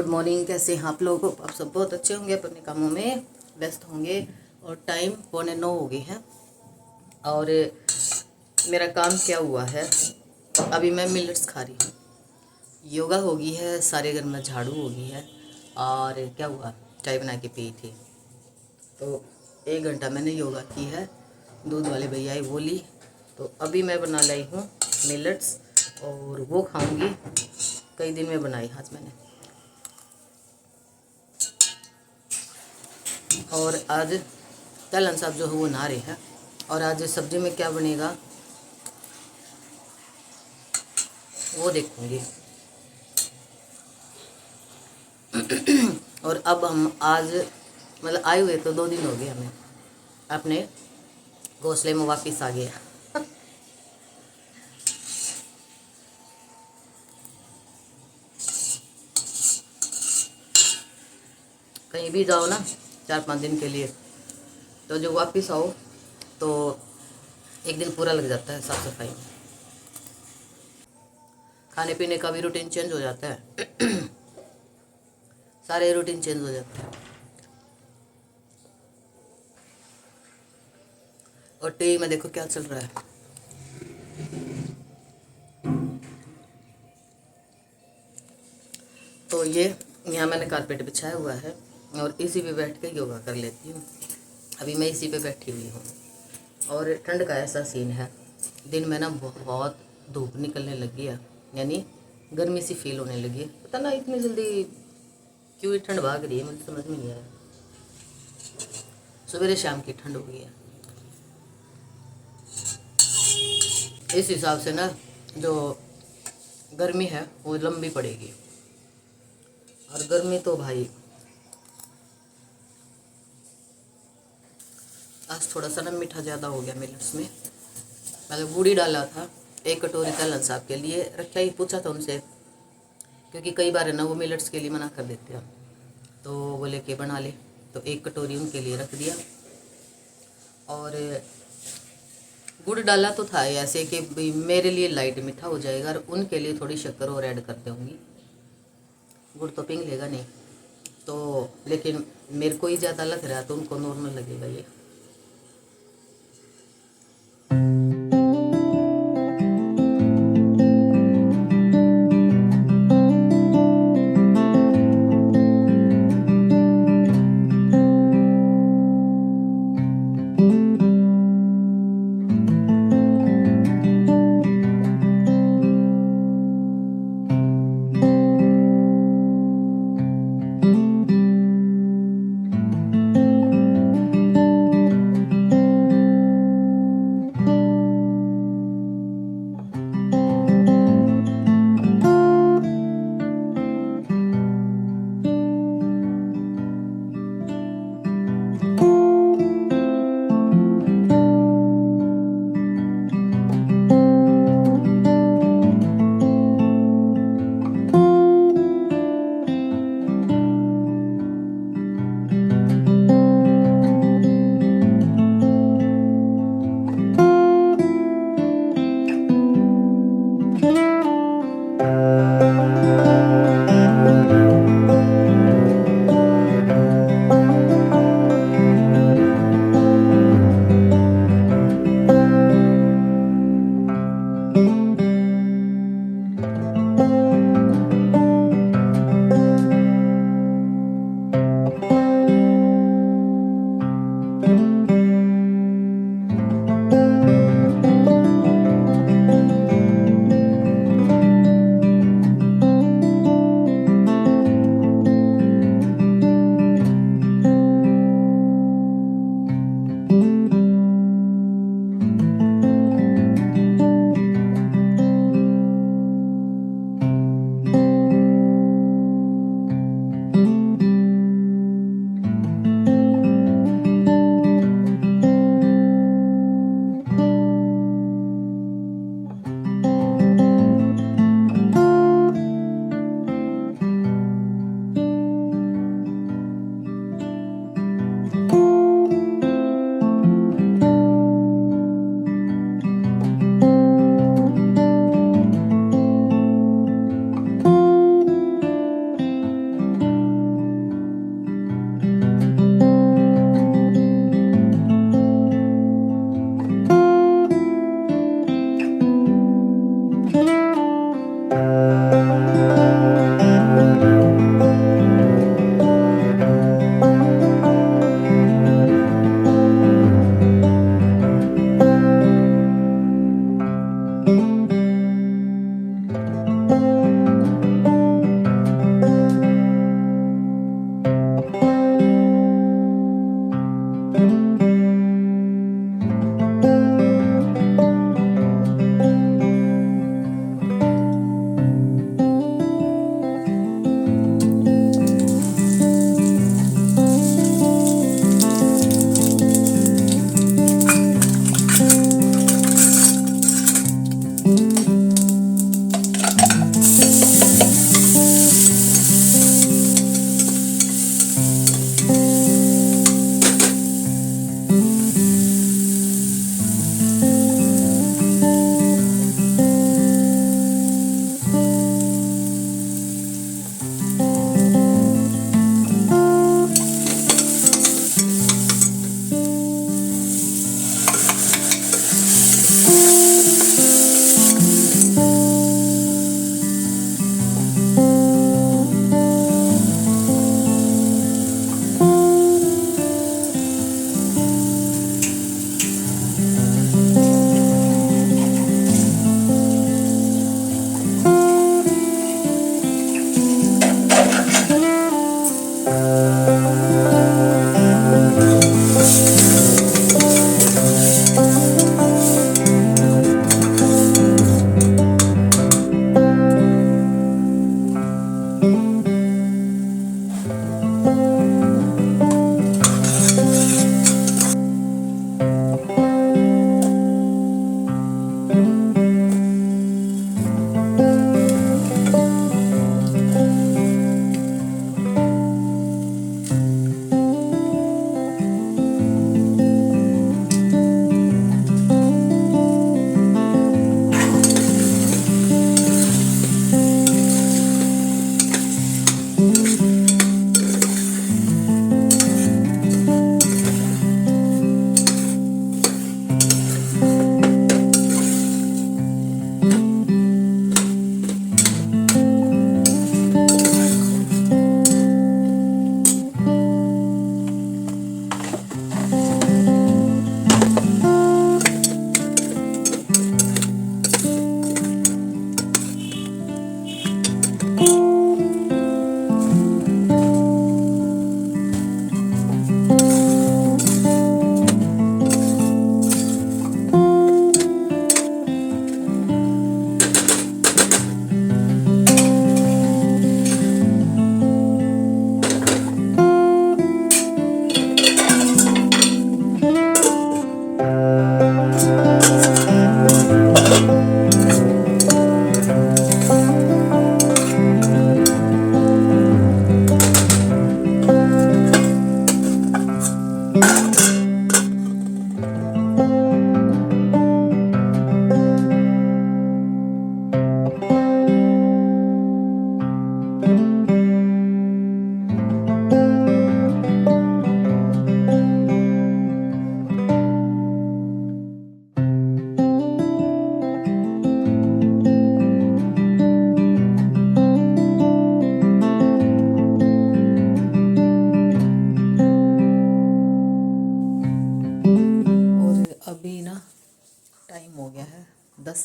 Good morning. कैसे हैं आप लोग? आप सब बहुत अच्छे होंगे, अपने कामों में व्यस्त होंगे। और टाइम 8:45 हो गई है। और मेरा काम क्या हुआ है, अभी मैं मिलेट्स खा रही हूँ। योगा हो गई है, सारे घर में झाड़ू हो गई है। और क्या हुआ, चाय बना के पी थी। तो 1 घंटा मैंने योगा की है। दूध वाले भैया ही वो ली। तो अभी मैं बना लाई हूँ मिलेट्स, और वो खाऊंगी। कई दिन में बनाई आज मैंने। और आज तलन साहब जो है वो नहा रहे हैं। और आज सब्जी में क्या बनेगा वो देखूंगी। और अब हम आज मतलब आए हुए तो 2 दिन हो गए, हमें अपने घोंसले में वापस आ गया। कहीं भी जाओ ना 4-5 दिन के लिए, तो जो वापस आओ तो 1 दिन पूरा लग जाता है साफ सफाई में। खाने पीने का भी रूटीन चेंज हो जाता है। सारे रूटीन चेंज हो जाते हैं। और टीवी में देखो क्या चल रहा है। तो ये यहाँ मैंने कारपेट बिछाया हुआ है और इसी पे बैठ के योगा कर लेती हूँ। अभी मैं इसी पे बैठी हुई हूँ। और ठंड का ऐसा सीन है, दिन में ना बहुत धूप निकलने लगी है, यानी गर्मी सी फील होने लगी है। पता ना इतनी जल्दी क्यों ये ठंड भाग रही है, मुझे समझ में नहीं आया। सवेरे शाम की ठंड हो गई है। इस हिसाब से ना जो गर्मी है वो लंबी पड़ेगी। और गर्मी तो भाई आज थोड़ा सा ना मीठा ज़्यादा हो गया मिलेट्स में। पहले गुड़ी डाला था 1 कटोरी तलन साहब के लिए रखा ही, पूछा था उनसे, क्योंकि कई बार है ना वो मिलेट्स के लिए मना कर देते हैं। तो वो लेके बना ले, तो 1 कटोरी उनके लिए रख दिया। और गुड़ डाला तो था ऐसे कि भाई मेरे लिए लाइट मीठा हो जाएगा, और उनके लिए थोड़ी शक्कर और ऐड कर दूँगी। गुड़ तो पिंग लेगा नहीं तो, लेकिन मेरे को ही ज़्यादा लग रहा है तो उनको नॉर्मल लगेगा ये।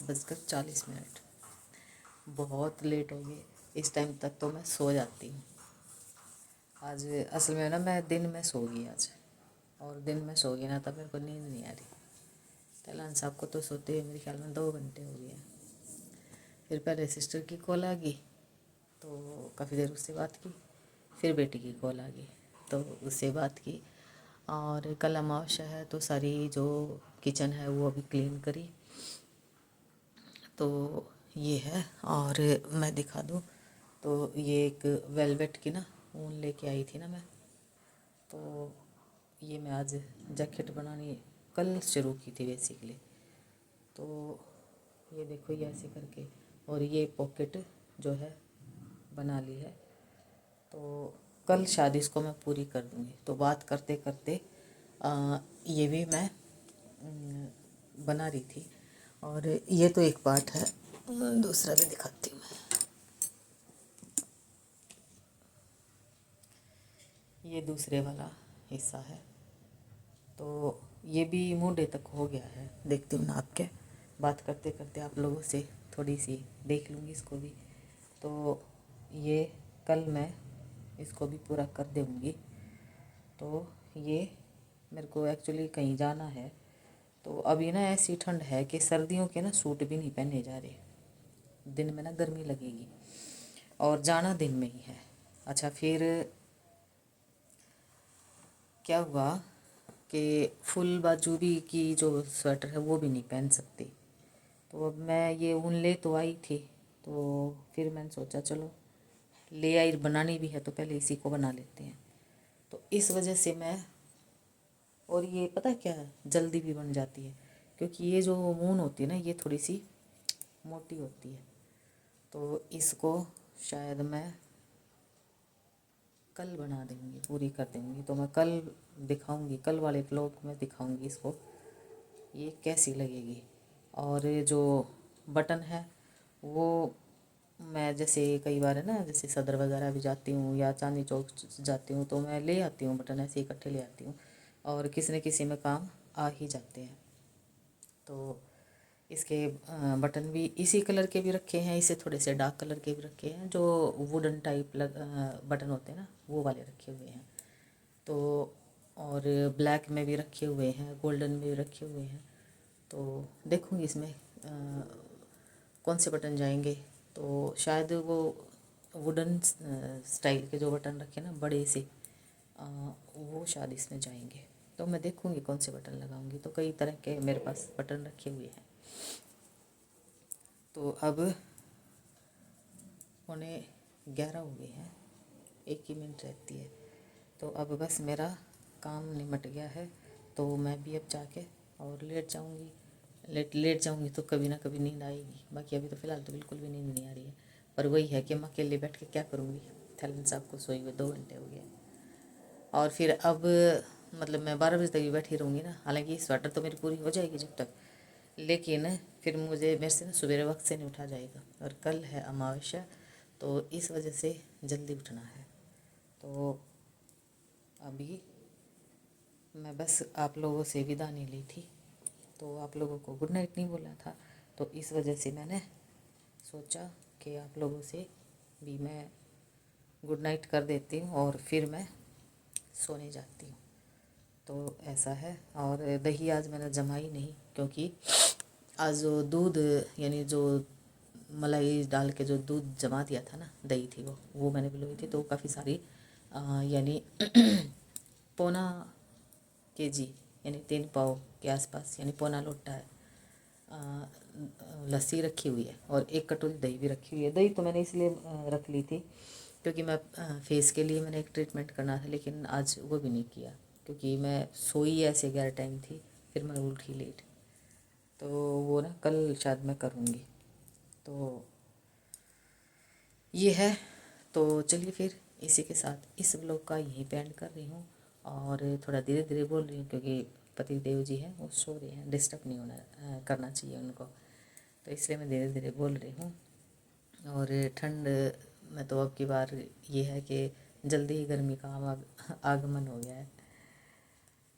10:40। बहुत लेट हो गए, इस टाइम तक तो मैं सो जाती हूँ। आज असल में ना मैं दिन में सो गई आज, और दिन में सो गई ना तब मेरे को नींद नहीं आ रही। तैलान साहब को तो सोते हुए मेरे ख्याल में 2 घंटे हो गए हैं। फिर पहले सिस्टर की कॉल आ गई तो काफ़ी देर उससे बात की, फिर बेटी की कॉल आ गई तो उससे बात की। और कल अमावस्या है तो सारी जो किचन है वो अभी क्लीन करी। तो ये है, और मैं दिखा दूँ तो ये एक वेलवेट की ना ऊन लेके आई थी ना मैं, तो ये मैं आज जैकेट बनानी कल शुरू की थी बेसिकली। तो ये देखो ये ऐसे करके, और ये पॉकेट जो है बना ली है। तो कल शायद इसको मैं पूरी कर दूँगी। तो बात करते करते ये भी मैं बना रही थी, और ये तो एक पार्ट है, दूसरा भी दिखाती हूँ मैं। ये दूसरे वाला हिस्सा है, तो ये भी मुंडे तक हो गया है। देखती हूँ नाप के, बात करते करते आप लोगों से थोड़ी सी देख लूँगी इसको भी। तो ये कल मैं इसको भी पूरा कर दूँगी। तो ये मेरे को एक्चुअली कहीं जाना है, तो अभी ना ऐसी ठंड है कि सर्दियों के ना सूट भी नहीं पहने जा रहे, दिन में ना गर्मी लगेगी, और जाना दिन में ही है। अच्छा, फिर क्या हुआ कि फुल बाजू भी की जो स्वेटर है वो भी नहीं पहन सकती। तो अब मैं ये ऊन ले तो आई थी, तो फिर मैंने सोचा चलो ले आई, बनानी भी है तो पहले इसी को बना लेते हैं। तो इस वजह से मैं, और ये पता है क्या है, जल्दी भी बन जाती है, क्योंकि ये जो ऊन होती है ना ये थोड़ी सी मोटी होती है। तो इसको शायद मैं कल बना देंगी, पूरी कर देंगी। तो मैं कल दिखाऊंगी, कल वाले व्लॉग में दिखाऊंगी इसको ये कैसी लगेगी। और जो बटन है वो मैं जैसे कई बार है ना, जैसे सदर वगैरह भी जाती हूँ या चांदनी चौक जाती हूँ तो मैं ले आती हूँ बटन, ऐसे इकट्ठे ले आती हूँ, और किसी न किसी में काम आ ही जाते हैं। तो इसके बटन भी इसी कलर के भी रखे हैं, इसे थोड़े से डार्क कलर के भी रखे हैं, जो वुडन टाइप बटन होते हैं ना वो वाले रखे हुए हैं। तो और ब्लैक में भी रखे हुए हैं, गोल्डन में भी रखे हुए हैं। तो देखूँगी इसमें कौन से बटन जाएंगे। तो शायद वो वुडन स्टाइल के जो बटन रखे ना बड़े से, वो शायद इसमें जाएंगे। तो मैं देखूँगी कौन से बटन लगाऊंगी। तो कई तरह के मेरे पास बटन रखे हुए हैं। तो अब 11:15 हो गए हैं, 1 ही मिनट रहती है। तो अब बस मेरा काम निमट गया है, तो मैं भी अब जाके और लेट जाऊंगी। लेट जाऊंगी तो कभी ना कभी नींद आएगी। बाकी अभी तो फ़िलहाल तो बिल्कुल भी नींद नहीं आ रही है, पर वही है कि मैं अकेले बैठ के क्या करूँगी। थैलन साहब को सोए हुए 2 घंटे हो गए, और फिर अब मतलब मैं 12 बजे तक भी बैठी रहूँगी ना। हालांकि स्वेटर तो मेरी पूरी हो जाएगी जब तक, लेकिन फिर मेरे से ना सवेरे वक्त से नहीं उठा जाएगा, और कल है अमावस्या, तो इस वजह से जल्दी उठना है। तो अभी मैं बस आप लोगों से विदा नहीं ली थी, तो आप लोगों को गुड नाइट नहीं बोला था, तो इस वजह से मैंने सोचा कि आप लोगों से भी मैं गुड नाइट कर देती हूँ और फिर मैं सोने जाती हूँ। तो ऐसा है। और दही आज मैंने जमाई नहीं, क्योंकि आज जो दूध यानी जो मलाई डाल के जो दूध जमा दिया था ना, दही थी वो मैंने भिगोई थी, तो काफ़ी सारी यानी 1.25 kg यानी 3 पाव के आसपास, यानी पौना लोटा है लस्सी रखी हुई है, और 1 कटोरी दही भी रखी हुई है। दही तो मैंने इसलिए रख ली थी क्योंकि मैं फेस के लिए मैंने एक ट्रीटमेंट करना था, लेकिन आज वो भी नहीं किया क्योंकि मैं सोई ऐसे 11 टाइम थी, फिर मैं उठी लेट। तो वो ना कल शायद मैं करूँगी। तो ये है। तो चलिए फिर इसी के साथ इस व्लॉग का यहीं पे एंड कर रही हूँ, और थोड़ा धीरे धीरे बोल रही हूँ क्योंकि पति देव जी हैं वो सो रहे हैं, डिस्टर्ब नहीं होना करना चाहिए उनको, तो इसलिए मैं धीरे धीरे बोल रही हूँ। और ठंड में तो अब की बार ये है कि जल्दी ही गर्मी का आगमन हो गया है।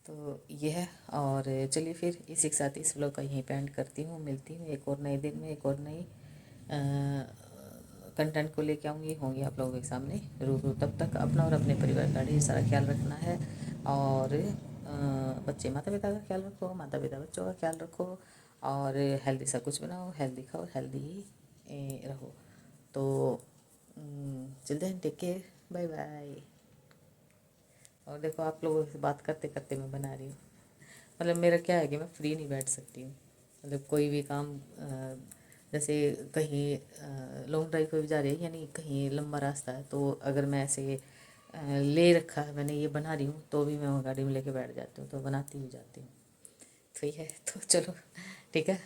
تو یہ ہے. اور چلیے پھر اسی کے ساتھ اس ولاگ کا یہیں پہ اینڈ کرتی ہوں. ملتی ہوں ایک اور نئے دن میں ایک اور نئی کنٹینٹ کو لے کے ہوں گی آپ لوگوں کے سامنے روبرو. تب تک اپنا اور اپنے پریوار کا ڈھیر سارا خیال رکھنا ہے. اور بچے ماتا پتا کا خیال رکھو, ماتا پتا بچوں کا خیال رکھو, اور ہیلدی سا کچھ بناؤ, ہیلدی کھاؤ, ہیلدی ہی رہو. تو چلتے ہیں, ٹیک کیئر, بائے بائے. اور دیکھو آپ لوگوں سے بات کرتے کرتے میں بنا رہی ہوں. مطلب میرا کیا ہے کہ میں فری نہیں بیٹھ سکتی ہوں. مطلب کوئی بھی کام جیسے کہیں لانگ ڈرائیو پہ بھی جا رہی ہے, یعنی کہیں لمبا راستہ ہے, تو اگر میں ایسے لے رکھا ہے میں نے یہ بنا رہی ہوں, تو بھی میں وہ گاڑی میں لے کے بیٹھ جاتی ہوں, تو بناتی بھی جاتی ہوں. تو یہ ہے, تو چلو ٹھیک ہے.